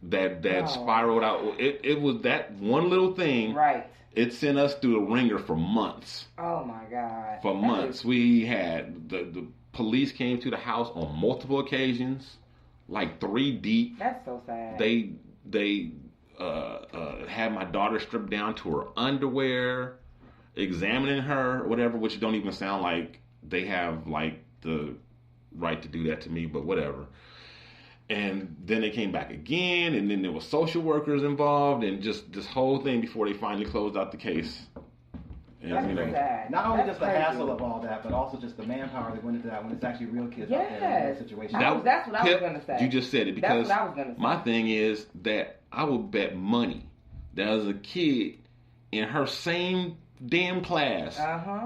that spiraled out. It was that one little thing. Right. It sent us through the ringer for months. Oh my God. For months. We had the police came to the house on multiple occasions, like 3 deep. That's so sad. They had my daughter stripped down to her underwear, examining her, whatever, which don't even sound like they have like the right to do that to me, but whatever. And then they came back again, and then there was social workers involved, and just this whole thing before they finally closed out the case. And, that's sad. Not only just the hassle of all that, but also just the manpower that went into that when it's actually real kids out there in that situation. That's what I was going to say. You just said it, because that's what I was gonna say. My thing is that I would bet money that as a kid in her same damn class,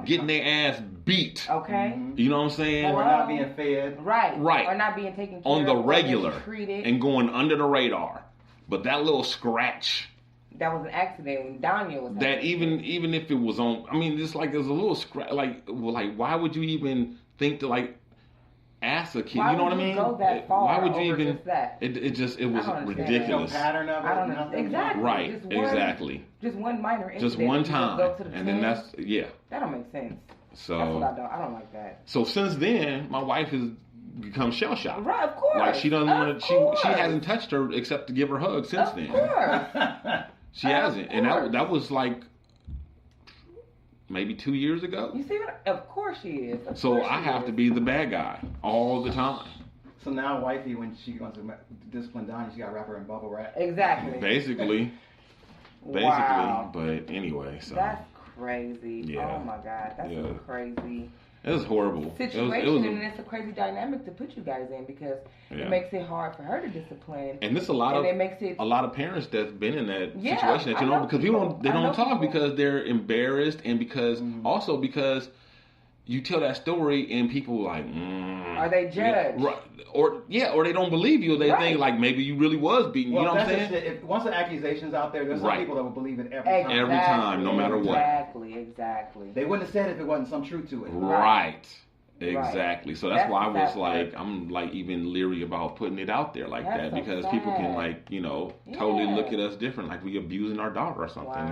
getting their ass beat. Okay. Mm-hmm. You know what I'm saying? Or not being fed. Right. Right. Or not being taken care on the of, regular treated. And going under the radar. But that little scratch. That was an accident when Daniel was. That even if it was on, I mean, just like there's a little scratch. Like why would you even think to like ask a kid? Why you know would what I mean? Go that far why would you over even? Just that? It was ridiculous. No pattern of it. I don't know. Exactly. Right. Exactly. Just one minor incident. Just one time, go to the and then that's That don't make sense. So that's what I don't like that. So since then, my wife has become shell shocked. Right, of course. Like she doesn't want to. She hasn't touched her except to give her hugs since then. Of course. She hasn't, and that was like maybe 2 years ago. You see what? Of course she is. So I have to be the bad guy all the time. So now wifey, when she wants to discipline Donnie, she got to wrap her in bubble wrap. Exactly. Basically. Wow. But anyway, so that's crazy. Yeah. Oh my God, that's so crazy. It was horrible. Situation, and it's a crazy dynamic to put you guys in because it makes it hard for her to discipline. And there's a lot of parents that's been in that situation that because people don't talk because they're embarrassed and because also because you tell that story and people like are they judged? Right. Or they don't believe you. They think like maybe you really was beaten. Well, you know what I'm saying? If once the accusation's out there, there's some people that will believe it every time. Every time, no matter what. Exactly. They wouldn't have said it if it wasn't some truth to it. Right. Exactly. So that's why I was like, I'm like even leery about putting it out there like that because so people can like, totally look at us different, like we abusing our daughter or something,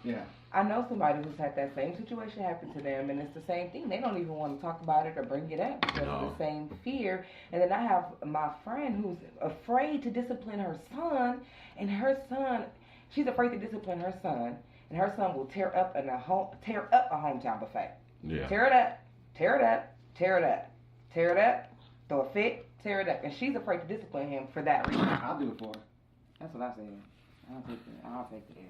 Yeah. I know somebody who's had that same situation happen to them, and it's the same thing. They don't even want to talk about it or bring it up because of the same fear. And then I have my friend who's afraid to discipline her son, and her son, she's afraid to discipline her son, and her son will tear up a hometown buffet. Yeah. Tear it up, tear it up, tear it up, tear it up, throw a fit, tear it up, and she's afraid to discipline him for that reason. I'll do it for her. That's what I said. I'll take the deal.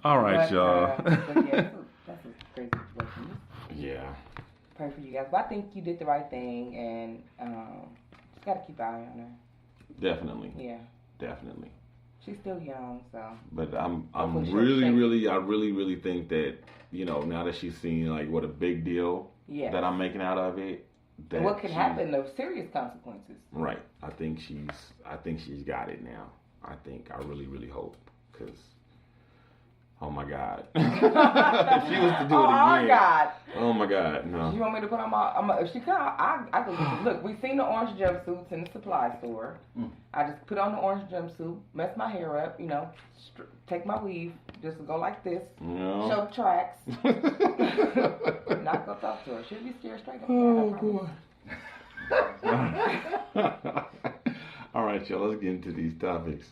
All right, y'all. That's a crazy situation. Yeah. Pray for you guys. But I think you did the right thing, and just got to keep an eye on her. Definitely. Yeah. Definitely. She's still young, so. But I really think that, now that she's seen like what a big deal that I'm making out of it. That what can happen, those serious consequences. Right. I think she's got it now. I really, really hope, because, oh my God. If she was to do it again. Oh my God, no. You want me to put on if she come, I can look, we seen the orange jumpsuits in the supply store. I just put on the orange jumpsuit, mess my hair up, take my weave, just go like this, show the tracks. Not go talk to her. She'll be scared straight up. Oh, boy. All right, y'all, let's get into these topics.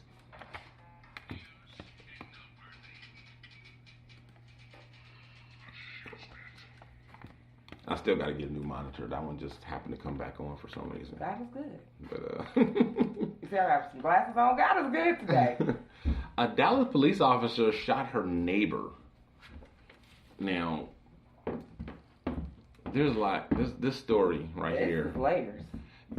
I still got to get a new monitor. That one just happened to come back on for some reason. God is good. But you see, I have some glasses on. God is good today. A Dallas police officer shot her neighbor. Now, there's a lot. This story here. There's layers.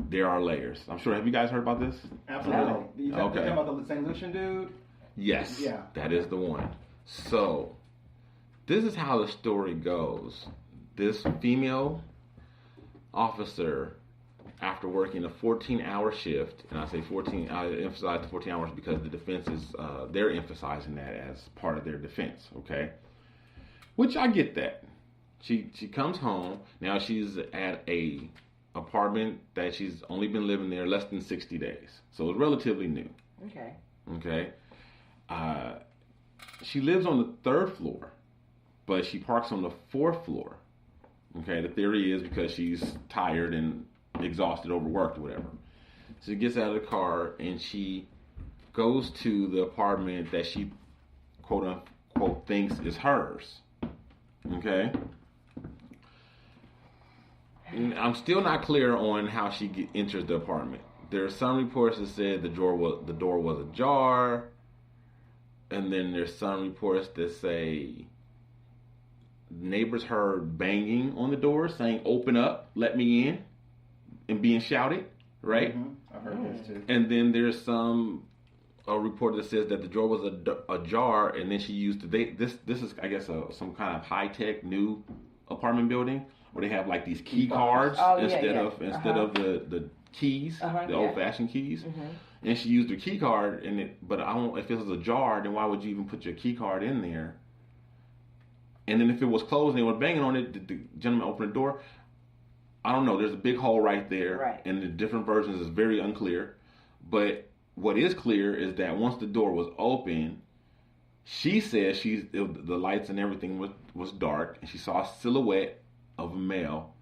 There are layers. I'm sure. Have you guys heard about this? Absolutely. No. You talking about the St. Lucian dude? Yes. Yeah. That is the one. So, this is how the story goes. This female officer, after working a 14-hour shift, and I say 14, I emphasize the 14 hours because the defense is, they're emphasizing that as part of their defense, okay? Which I get that. She comes home. Now she's at a apartment that she's only been living there less than 60 days. So it's relatively new. Okay. Okay. She lives on the 3rd floor, but she parks on the 4th floor. Okay. The theory is because she's tired and exhausted, overworked, or whatever. So she gets out of the car and she goes to the apartment that she, quote unquote, thinks is hers. Okay. I'm still not clear on how she enters the apartment. There are some reports that said the door was ajar, and then there's some reports that say neighbors heard banging on the door, saying "Open up, let me in," and being shouted. Right? Mm-hmm. I've heard this too. And then there's a report that says that the door was ajar, and then she used this is I guess some kind of high tech new apartment building where they have like these key cards instead of the keys, the old fashioned keys. Mm-hmm. And she used her key card but if it was ajar, then why would you even put your key card in there? And then if it was closed and they were banging on it, did the gentleman open the door? I don't know. There's a big hole right there. Right. And the different versions is very unclear. But what is clear is that once the door was open, she says the lights and everything was dark, and she saw a silhouette of a male.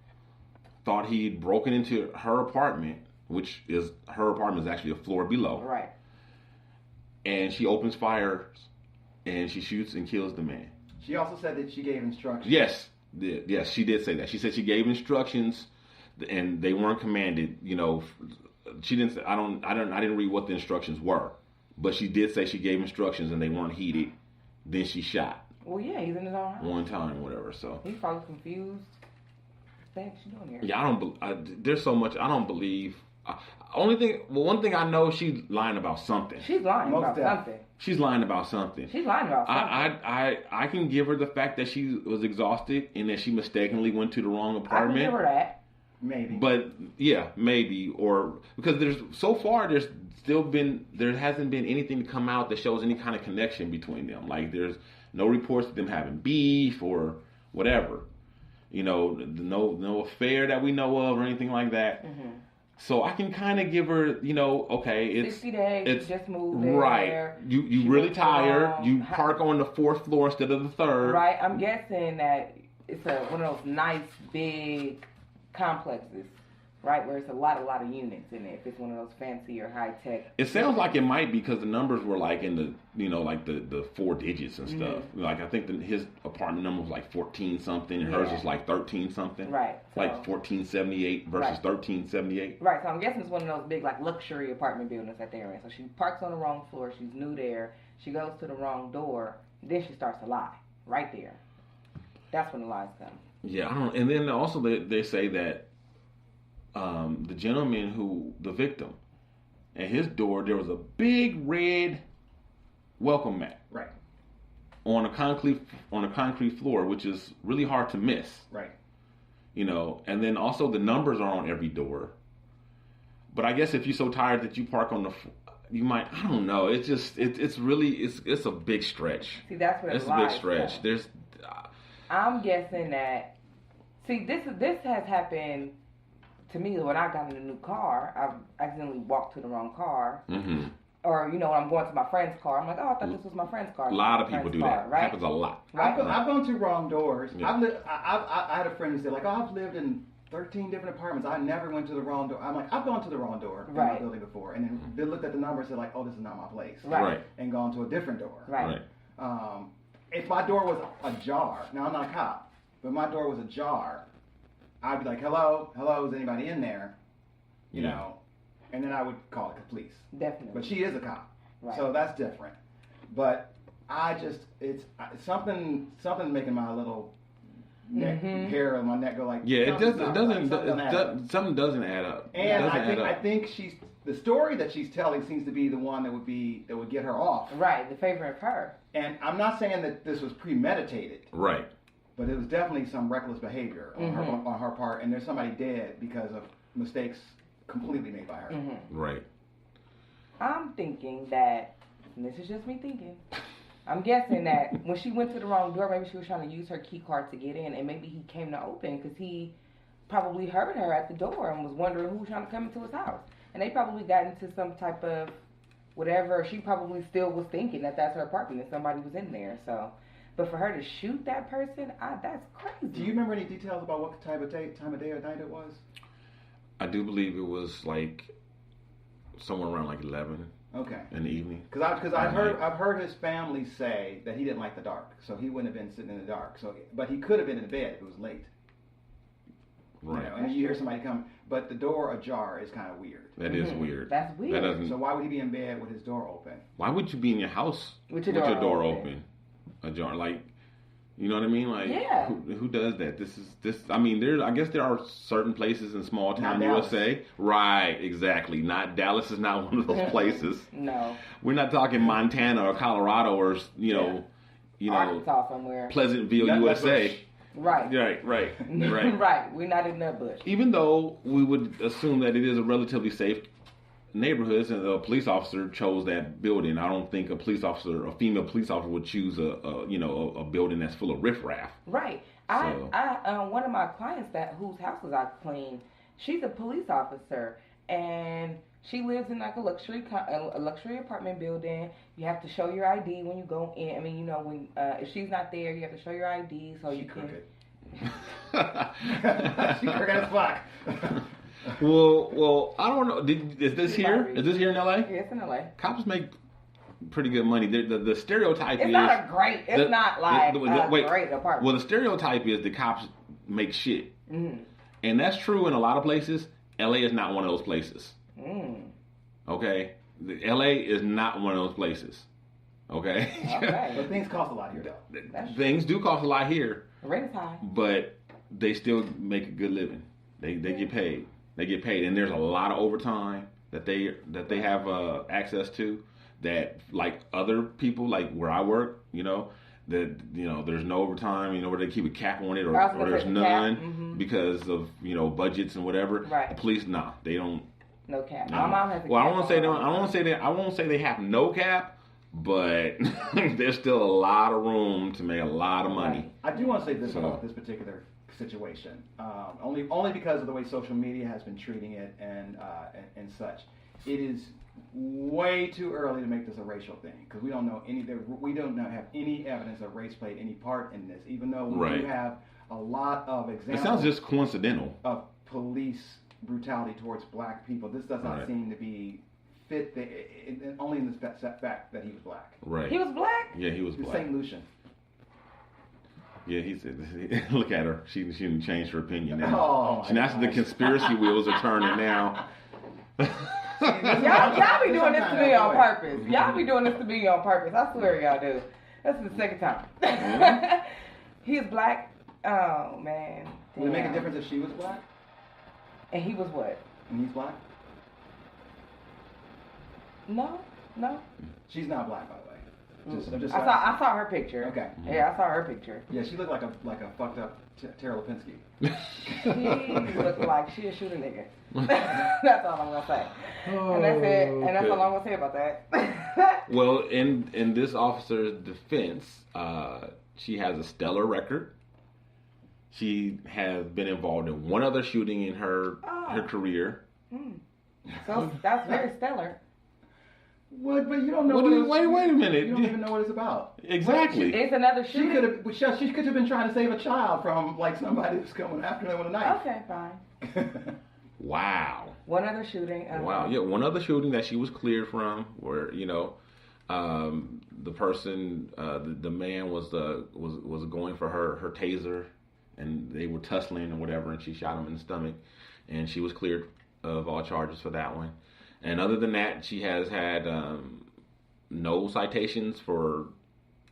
Thought he'd broken into her apartment, which is her apartment is actually a floor below. Right. And she opens fire, and she shoots and kills the man. She also said that she gave instructions. Yes, she did say that. She said she gave instructions, and they weren't commanded. She didn't say. I didn't read what the instructions were, but she did say she gave instructions, and they weren't heeded. Then she shot. Well, yeah, he's in his own house. One time, whatever. So he's probably confused. What the heck is she doing here? Yeah, there's so much I don't believe. One thing I know, she's lying about something. She's lying about something. She's lying about something. She's lying about something. I can give her the fact that she was exhausted and that she mistakenly went to the wrong apartment. I can give her that. Maybe. But yeah, maybe, or because there hasn't been anything to come out that shows any kind of connection between them. Like there's no reports of them having beef or whatever. No affair that we know of or anything like that. Mm-hmm. So I can kind of give her, okay, it's 60 days. It's just moved there. Right. You really tired. You park on the 4th floor instead of the 3rd. Right. I'm guessing that it's one of those nice big complexes, right, where it's a lot of units in it. If it's one of those fancy or high tech. It sounds like it might be because the numbers were like in the like the 4 digits and stuff. Mm-hmm. Like I think his apartment number was like 14 something, and hers was like 13 something. Right. So, like 1478 versus 1378. Right. So I'm guessing it's one of those big like luxury apartment buildings that they're in. So she parks on the wrong floor. She's new there. She goes to the wrong door. Then she starts to lie right there. That's when the lies come. Yeah, I don't. And then also they say that the gentleman the victim, at his door there was a big red welcome mat. Right. On a concrete floor, which is really hard to miss. Right. And then also the numbers are on every door. But I guess if you're so tired that you park on you might, I don't know. It's just it's a big stretch. See, that's what it's a big stretch. So. There's. I'm guessing that. See, this has happened to me when I got in a new car. I accidentally walked to the wrong car. Mm-hmm. Or, when I'm going to my friend's car, I'm like, oh, I thought this was my friend's car. A lot of people do that. Right? Happens a lot. Right? I've gone to wrong doors. Yeah. I had a friend who said, like, I've lived in 13 different apartments. I never went to the wrong door. I'm like, I've gone to the wrong door in my building before. And then they looked at the number and said, like, oh, this is not my place. Right. And gone to a different door. Right. If my door was ajar, now I'm not a cop, but my door was ajar, I'd be like, hello, is anybody in there? You know, and then I would call the police. Definitely. But she is a cop, so that's different. But it's something making my little neck, hair on my neck go like. Yeah, something doesn't add up. And I think the story that she's telling seems to be the one that would get her off. Right, the favorite of her. And I'm not saying that this was premeditated. Right. But it was definitely some reckless behavior on her part, and there's somebody dead because of mistakes completely made by her. Mm-hmm. Right. I'm thinking that, and this is just me thinking, I'm guessing that when she went to the wrong door, maybe she was trying to use her key card to get in, and maybe he came to open because he probably heard her at the door and was wondering who was trying to come into his house. And they probably got into some type of whatever. She probably still was thinking that that's her apartment and somebody was in there. So, but for her to shoot that person, that's crazy. Do you remember any details about what time of day or night it was? I do believe it was like somewhere around like 11. Okay. In the evening. Because I've heard his family say that he didn't like the dark, so he wouldn't have been sitting in the dark. So, but he could have been in bed if it was late. Right. You know, and you hear somebody come, but the door ajar is kind of weird. That is weird. That's weird. So why would he be in bed with his door open? Why would you be in your house with your door open? Ajar, like, you know what I mean? Like, yeah. Who does that? I mean, I guess there are certain places in small town USA. Dallas. Right, exactly. Dallas is not one of those places. No. We're not talking Montana or Colorado or Arkansas somewhere. Pleasantville, USA. Right. Right. Right. We're not in that bush. Even though we would assume that it is a relatively safe neighborhood, and a police officer chose that building, I don't think a female police officer would choose a building that's full of riffraff. Right. So. I one of my clients whose houses I clean, she's a police officer, and she lives in like a luxury apartment building. You have to show your ID when you go in. I mean, when if she's not there, you have to show your ID so you can. She crooked as fuck. Well, I don't know. Is this here? Is this here in LA? Yeah, it's in LA. Cops make pretty good money. The stereotype is not a great. It's not like a great apartment. Well, the stereotype is the cops make shit, and that's true in a lot of places. LA is not one of those places. Okay, LA is not one of those places. Okay. But things cost a lot here, though. Things do cost a lot here. Rent is high. But they still make a good living. They get paid. They get paid, and there's a lot of overtime that they have access to. That like other people, like where I work, there's no overtime. Where they keep a cap on it, or there's none because of budgets and whatever. Right. The police, they don't. No cap. No. My mom has a cap. Well, I won't say they have no cap, but there's still a lot of room to make a lot of money. I do want to say this about this particular situation, only because of the way social media has been treating it and such. It is way too early to make this a racial thing because we don't know have any evidence that race played any part in this, even though we do have a lot of examples. It sounds just coincidental of police brutality towards black people. This does not seem to be fit only in the fact that he was black. Right. He was black? Yeah, he was black. St. Lucian. Yeah, he said, look at her. She changed her opinion now. Oh, now the conspiracy wheels are turning now. Y'all be doing this to me on purpose. Y'all be doing this to me on purpose. I swear y'all do. That's the second time. He's black. Oh, man. Would it make a difference if she was black? And he was what? And he's black? No. She's not black, by the way. I saw her picture. Okay. Yeah, I saw her picture. Yeah, she looked like a fucked up Tara Lipinski. She looked like she'll shoot a nigga. That's all I'm gonna say. And that's it. And that's all I'm gonna say about that. Well, in this officer's defense, she has a stellar record. She has been involved in one other shooting in her career. So that's very stellar. What? But you don't know. Wait a minute. You don't even know what it's about. Exactly. It's another shooting. She could have been trying to save a child from like somebody who's coming after them with a knife. Okay, fine. Wow. One other shooting. Wow. Yeah, one other shooting that she was cleared from, where the person, the man was going for her taser, and they were tussling or whatever, and she shot him in the stomach, and she was cleared of all charges for that one. And other than that, she has had no citations for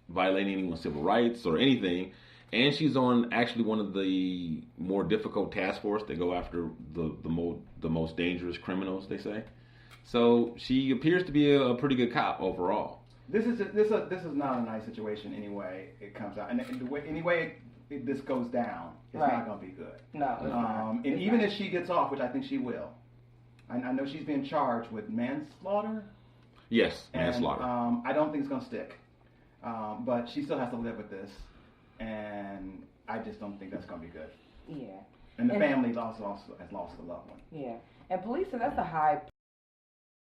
violating anyone's civil rights or anything. And she's on actually one of the more difficult task force that go after the most dangerous criminals, they say. So she appears to be a pretty good cop overall. This is not a nice situation anyway. It comes out, and the way this goes down, it's not going to be good. No, it's not. And even if she gets off, which I think she will. I know she's being charged with manslaughter. Yes, manslaughter. I don't think it's going to stick. But she still has to live with this. And I just don't think that's going to be good. Yeah. And the family also has lost a loved one. Yeah. And police, that's a high